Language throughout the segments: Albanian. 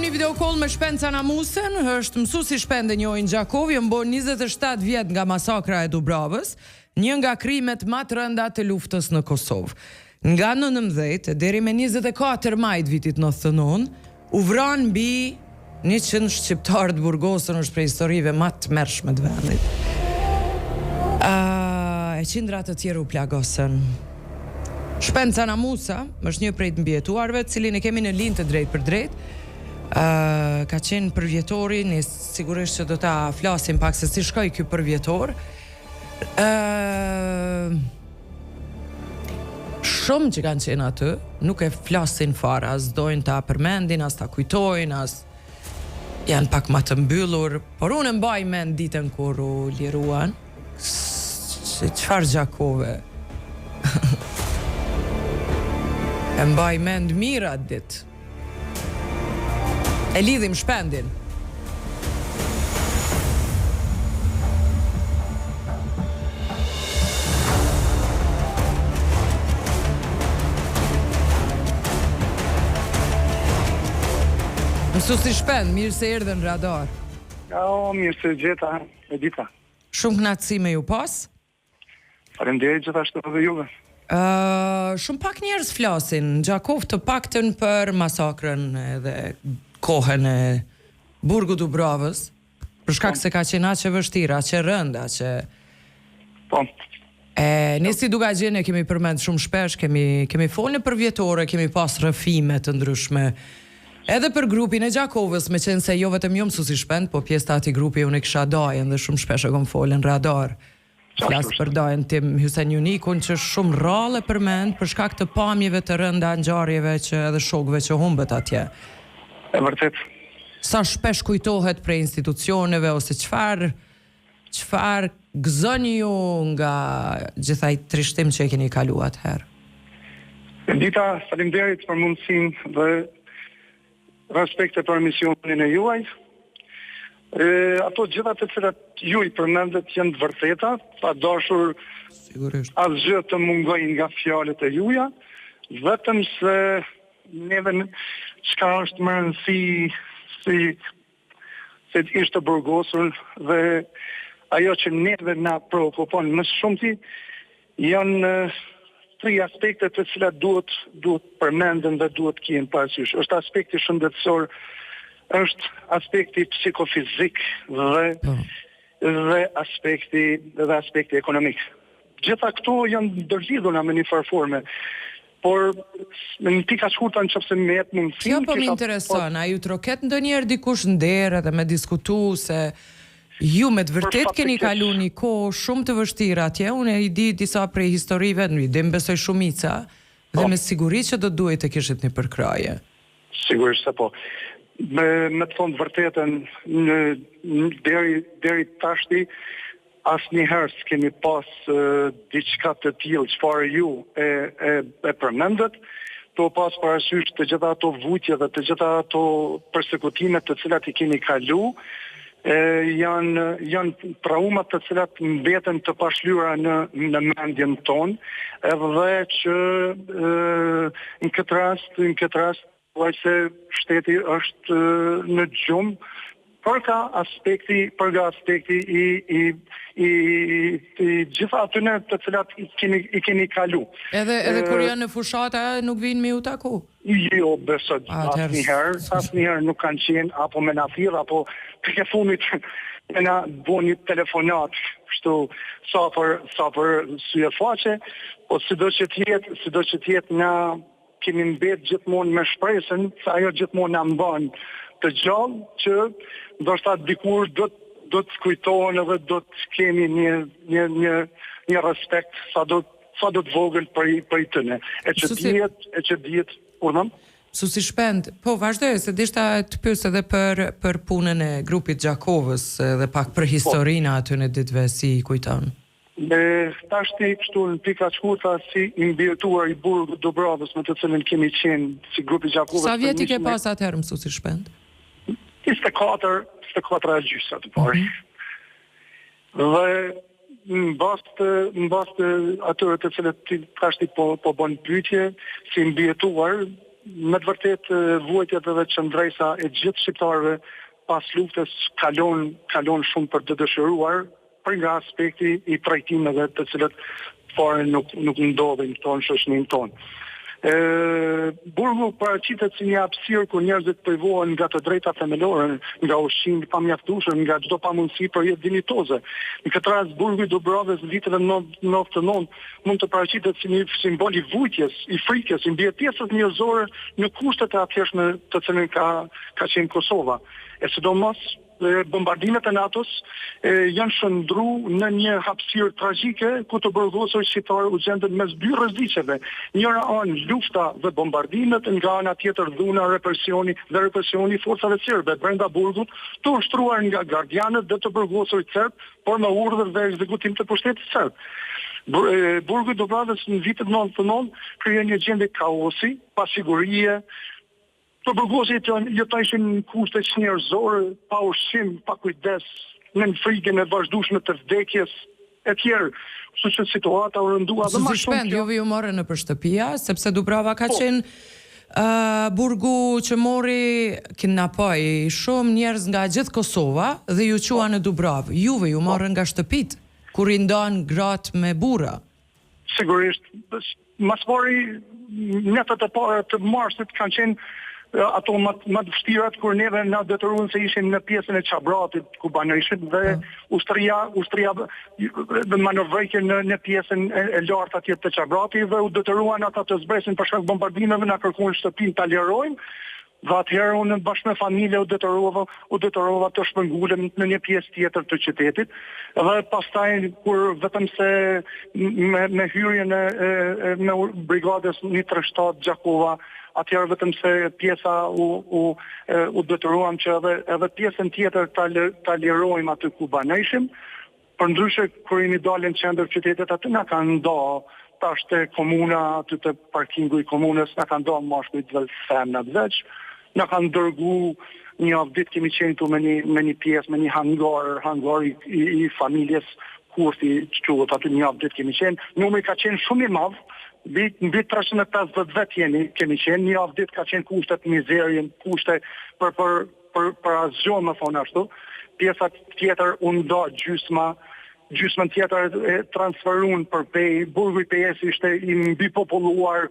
një video call me Shpenca Namusen, është mësuesi Shpende Njojin Gjakovi, mbon 27 vjet nga masakra e Dubravës, një nga krimet më të rënda të luftës në Kosovë. Nga 19 deri me 24 maj të vitit 99, u vran mbi 100 shqiptarë të burgosur është prej historive më të mërshme të vendit. E qindra të tjerë u plagosën. Shpenca Namusa është një prej të mbjetuarve, cilin e kemi në linjë të drejt për drejt. Ka qenë përvjetori, ne sigurisht që do ta flasim pak se si shkoi ky përvjetor. Shumë që kanë qenë aty nuk e flasin fare, as dojnë ta përmendin, as ta kujtojnë, as janë pak më të mbyllur, por unë mbaj mend ditën kur u liruan, se çfarë Gjakove. E mbaj mend mirë atë ditë. E lidhim Shpendin. Mësuesi Shpend, mirë se erdhe në radar. Mirë se gjeta, Edita. Shumë kënaqësi me ju pas. Faleminderit gjithashtu edhe juve. Shumë pak njerëz flasin, Gjakov të paktën për masakrën edhe kohën e burgut Dubravës, për shkak se ka qenë aq e vështirë, aq e rënda që Po. Ne si duka gjene kemi përmend shumë shpesh, kemi folë në përvjetore, kemi pas rrëfime të ndryshme. Edhe për grupin e Gjakovës, me qenë se jo vetëm jo mësuesi Shpend, po pjesë të atij grupi unë e kisha dajën dhe shumë shpesh e kom folën në radar. Flas për dajën tim Hysen Junikun, që shumë rrallë përmend për shkak të pamjeve të rënda, ngjarjeve që edhe shokëve që humbet atje. E vërtet. Sa shpesh kujtohet prej institucioneve ose çfarë gëzoni ju nga gjithaj trishtim që e keni kaluar atëherë? Edita, faleminderit për mundësinë dhe respekte për misionin e juaj. Ato gjitha të cilat ju i përmendet janë të vërteta, pa dashur asgjë të mungojnë nga fjalët e juaja, vetëm se neve çka është më rëndësi se të ishte burgosur dhe ajo që neve na provokon më shumëti janë tri aspekte të cilat duhet përmenden dhe duhet kihen parasysh. Është aspekti shëndetësor, është aspekti psikofizik dhe aspekti ekonomik. Gjitha këto janë ndërlidhura me një farë forme, por në një pika shkurta nëse më jep mundësinë. Jo, po më intereson, a ju troket ndonjëherë dikush nder edhe me diskutu se ju me të vërtet keni kalu një kohë shumë të vështirë atje, unë i di disa prej historive, i dhe më besoj shumica, dhe me siguri që do duhet të kishit një përkraje. Sigurisht se po. Me të thonë vërtetën, deri tashti, asnjëherë s'kemi pas diçka të tillë çfarë ju e përmendet, to pas parasysh të gjitha ato vujtje dhe të gjitha ato persekutimet të cilat i keni kalu, janë traumat të cilat mbeten të pashlyera në mendjen tonë, edhe që në këtë rast se shteti është në gjumë për ka aspekti i gjitha atyne të cilat i keni kalu. Edhe kur janë në fushata nuk vinë me u taku? Jo, besoj, asnjëherë nuk kanë qenë apo me na thirr apo për e fundit me na bo një telefonat kështu sa për syje faqe, po sido që tjetë na kemi mbet gjithmonë me shpresën se ajo gjithmonë na mban të gjallë që ndoshta dikur do të kujtohen edhe do të kemi një respekt sa do të vogël për tyne. E që dihet, urdhëm? Mësuesi Shpend, po vazhdoj se dishta të pyes edhe për punën e grupit Gjakovës dhe pak për historinë aty në ditëve si i kujton. Tashti kështu në pika shkurta si i mbjetuar i burgut Dubravës me të cilin kemi qenë si grupi Gjakovës. Sa vjet i ke pas atëherë mësuesi Shpend? 24 e gjysë atë pari. Dhe në bastë atyre të cilët tashti po bën pyetje si mbjetuar, me të vërtet vuajtjet edhe qëndresa e gjithë shqiptarëve pas luftës kalon shumë për të dëshiruar për nga aspekti i trajtimeve të cilët fare nuk ndodhin këto në shoqërinë tonë. Burgu paraqitet si një hapësirë ku njerëzit privohen nga të drejta themelore, nga ushqimi i pamjaftueshëm, nga çdo pamundësi për jetë dinjitoze. Në këtë rast burgu i Dubrovës në viteve 99 mund të paraqitet si një simbol i vujtjes, i frikës, i mbjetesës njerëzore në kushtet e atjeshme të cilën ka qenë Kosova. E sidomos bombardimet e NATO-s janë shëndru në një hapësirë tragjike ku të burgosur shqiptarë u gjendën mes dy rreziqeve. Njëra anë lufta dhe bombardimet, nga ana tjetër dhuna, represioni i forcave serbe brenda burgut, të ushtruar nga gardianët dhe të burgosurit serb, por me urdhër dhe ekzekutim të pushtetit serb. Burgu i Dubrovës në vitet 99 krijoi një gjendje kaosi, pasigurie. Të burgosit jetojshin në kushte njerëzore, pa ushqim, pa kujdes, në frikën e vazhdueshme të vdekjes e tjerë. Kështu që situata u rëndua dhe më shumë. Juve ju morën në për shtëpia, sepse Dubrava ka qenë burgu që mori kidnapoi shumë njerëz nga gjithë Kosova dhe ju qua në Dubravë. Juve ju morën nga shtëpit, kur i ndan gratë me burra. Sigurisht, mas pari netët e para të marsit kanë qenë ato më të vështirat kur neve na detyruan se ishim në pjesën e Çabratit ku banojshim dhe ushtria dhe manovrejke në pjesën e lartë atje të Çabratit dhe u detyruan ata të zbresin për shkak bombardimeve, na kërkuan shtëpinë ta lirojmë. Dhe atëherë unë bashkë me familje u detyrova të shpëngulem në një pjesë tjetër të qytetit. Dhe pastaj kur vetëm se me hyrjen e brigadës 137 Gjakova, atëherë vetëm se pjesa u detyruam që edhe pjesën tjetër ta lirojmë aty ku banojshim. Përndryshe kur jemi dalën në qendër qytetit aty na kanë nda tash te komuna, aty te parkingu i komunës, na kanë nda mashkujt dhe femnat veç. Na kanë dërgu një javë ditë kemi qenë tu me një pjesë, me një hangar i familjes Kurthi, quhet aty një javë ditë kemi qenë. Numri ka qenë shumë i madh. Mbi 350 vet kemi qenë, një javë ditë ka qenë kushtet mizerien, kushte për asgjë më thonë ashtu. Pjesa tjetër u nda gjysmën tjetër e transferuan për pej, burgu i PS ishte i mbi populluar,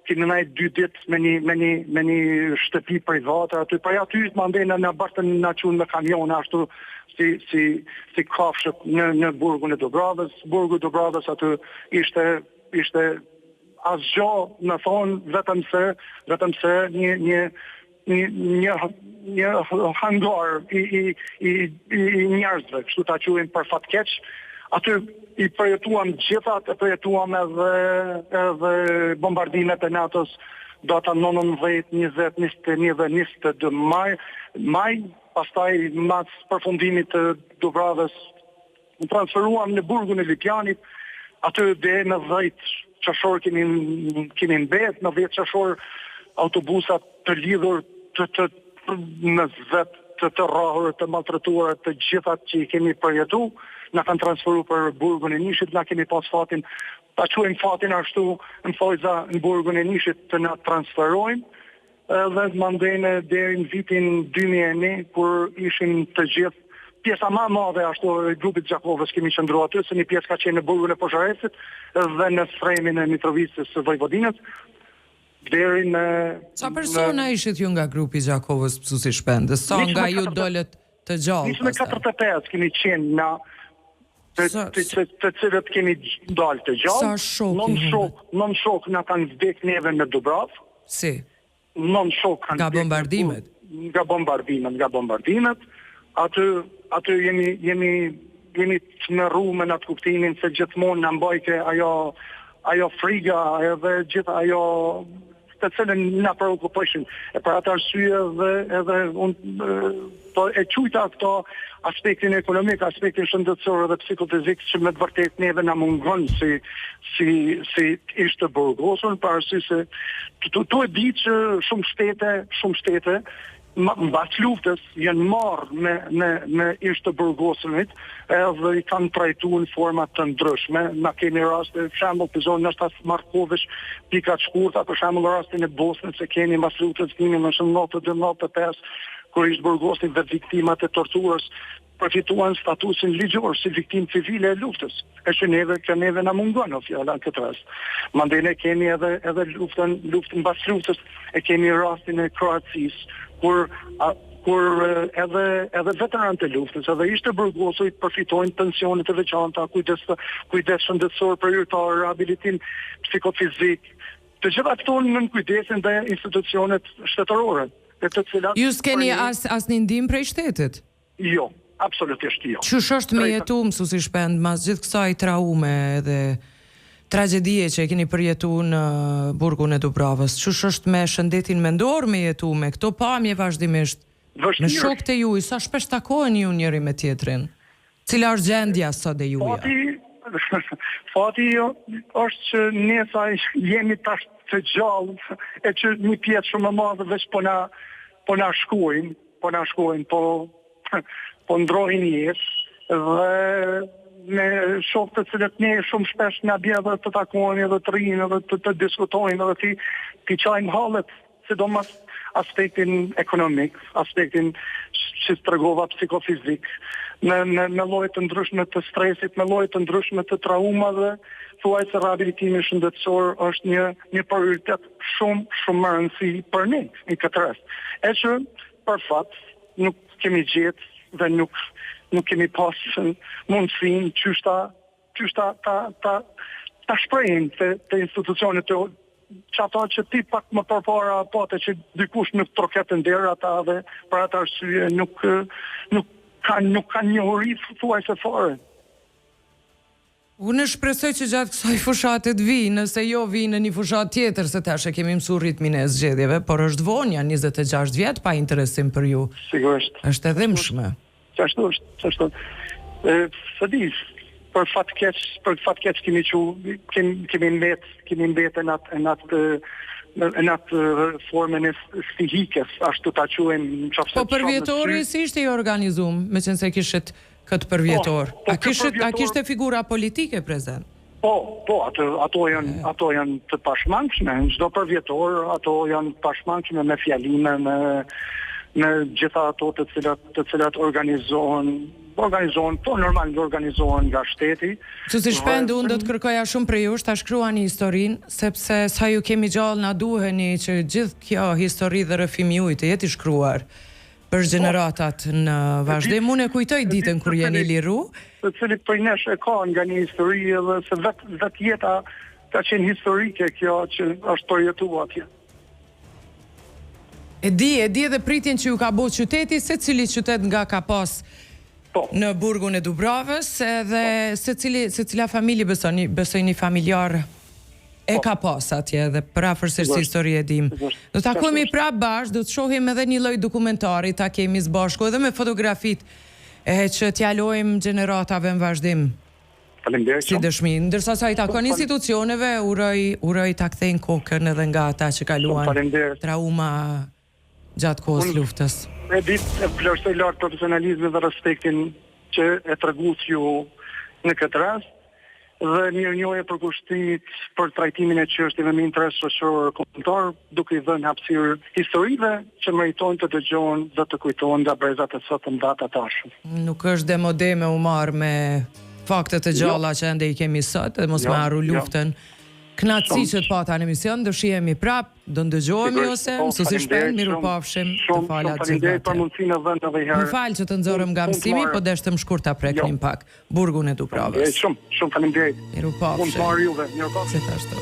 kemi nejt 2 ditë me një shtëpi private aty, për aty mandena në bashkën na qunë me kamion ashtu si kafshët në burgun e Dubravës. Burgu i Dubravës aty ishte asgjë, më thonë, vetëm se një hangar i njerëzve, kështu ta quajmë për fatkeq. Aty i përjetuam gjithat, e përjetuam edhe bombardimet e NATO-s data 19, 20, 21 dhe 22 maj, pastaj mas përfundimit të Dubravës u transferuam në burgun e Lipjanit, aty dhe në 10 qashor kemi mbet, në 10 qashor autobusat të lidhur në vet të rrahur, të maltretuar, të gjithat që i kemi përjetu, na kanë transferu për burgun e Nishit, na kemi pas fatin, ta quajmë fatin ashtu në fojza në burgun e Nishit të na transferojmë, dhe mandene deri në vitin 2001, kur ishin të gjithë pjesa më e madhe ashtu e grupit Gjakovës kemi qëndruar aty, se një pjesë ka qenë në burgun e Požarevcit dhe në Sremin e Mitrovicës së Vojvodinës. Deri në Sa persona ishit ju nga grupi Gjakovës mësuesi shpendës? Sa nga ju dolët të gjallë? Ishme 45 kemi qenë na të cilët kemi dalë të gjallë. Sa shok? Non shok na kanë vdek neve në Dubravë. Si? Non shok kanë nga bombardimet. Nga bombardimet. Aty jemi të mërru me në të kuptimin se gjithmonë në mbajke ajo friga edhe gjithë ajo të cilën na preokupojshin. E për atë arsye edhe unë e qujta këto aspektin ekonomik, aspektin shëndetësor dhe psikofizik që me të vërtet neve na mungon si ishte burgosur, për arsye se tu e di që shumë shtete mbas luftës janë marrë me ish të burgosënit edhe i kanë trajtuar në forma të ndryshme. Na kemi raste, për shembull, për zonë nështë Markovish, pika të shkurta, për shembull rastin e Bosnës që kemi mbas luftës vini më shumë 92-95, kur ishte burgosin dhe viktimat e torturës përfituan statusin ligjor si viktim civile e luftës. E që neve na mungon o fjala në këtë rast. Mandej ne kemi edhe luftën mbas luftës, e kemi rastin e Kroacisë, kur edhe veteranët e luftës, edhe ishte burgosur përfitojnë pensionet e veçanta, kujdes shëndetësor për hyrtar, rehabilitim psikofizik. Të gjitha këto nën kujdesin dhe institucionet shtetërore. Ju s'keni asnjë ndihmë prej shtetit? Jo, absolutisht jo. Qysh është me jetu mësuesi Shpend mas gjithë kësaj traume dhe tragjedie që e keni përjetuar në burgun e Dubravës? Qysh është me shëndetin mendor me jetu me këto pamje vazhdimisht? Me shokët e juaj, sa shpesh takoheni ju njëri me tjetrin? Cila është gjendja sot e juaja? Fati është që ne sa jemi tash të gjallë, e që një pjesë shumë e madhe veç po na shkojnë, po ndrohin jetë dhe me shokët të cilët ne shumë shpesh nga bjedhe të takohen edhe të rinë edhe të diskutojnë edhe ti qajnë hallet, sidomos aspektin ekonomik, aspektin që të tregova psikofizik, me lloje të ndryshme të stresit, me lloje të ndryshme të traumave, thuaj se rehabilitimi shëndetësor është një prioritet shumë më rëndësi për ne në këtë rast. E që për fat nuk kemi gjetë dhe nuk kemi pas mundësinë qysh ta shprehin të institucionet të që ata që ti pak më përpara apote që dikush nuk troket në derë ata dhe për ata arsye nuk kanë njohuri thuaj se fare. Unë shpresoj që gjatë kësaj fushatet nëse jo vi në një fushat tjetër, se tash e kemi mësuar ritmin e zgjedhjeve, por është vonja 26 vjet pa interesim për ju. Sigurisht. Është edhe mshme. Çashtu është. Për fat keq kemi mbetë në atë formën e stihikës, ashtu ta quajmë. Po për vjetori si ishte i organizuar, meqense kishit këtë përvjetor? A kishte figura politike prezent? Po, ato janë të pashmangshme, çdo përvjetor, ato janë pashmangshme me fjalime, me gjitha ato të cilat organizohen, po normal organizohen nga shteti. Mësuesi Shpend, unë do të kërkoja shumë prej jush ta shkruani historinë, sepse sa ju kemi gjallë na duheni që gjithë kjo histori dhe rrëfimi juaj të jetë i shkruar për gjeneratat në vazhdim. Unë e kujtoj ditën kur jeni liru. Të cilit për nesh e ka nga një histori edhe se vetë jeta ka qenë historike kjo që është përjetuar atje. E di edhe pritin që ju ka bo qyteti, se cili qytet nga ka pas në burgun e Dubravës, edhe se cila familje besoj një familjar e ka pas atje dhe për afërsisht histori e dim. Do të takojmë prapë bashkë, do të shohim edhe një lloj dokumentari, ta kemi së bashku edhe me fotografit që t'jalojmë gjeneratave në vazhdim. Si dëshmi. Ndërsa sa i takon institucioneve, uroj ta kthejnë kokën edhe nga ata që kaluan trauma gjatë kohës luftës. E ditë e vlerësoj lartë profesionalizmin dhe respektin që e treguat ju në këtë rast, dhe mirënjohje për kushtimit për trajtimin e çështjeve me interes shoqëror kombëtar, duke i dhënë hapësirë historive që meritojnë të dëgjohen dhe të kujtohen nga brezat e sotëm data tashme. Nuk është demode me u marrë me fakte të gjalla që ende i kemi sot, dhe mos me harru luftën. Knatësi që të pata në emision, do shihemi prap, do ndëgjohemi ose mësuesi Shpend, miru pafshim, të falat gjithë. Më falë që të nxorëm nga mësimi, po deshtëm shkurt ta preknim pak burgun e Dubravës. Shumë faleminderit. Miru pafshim.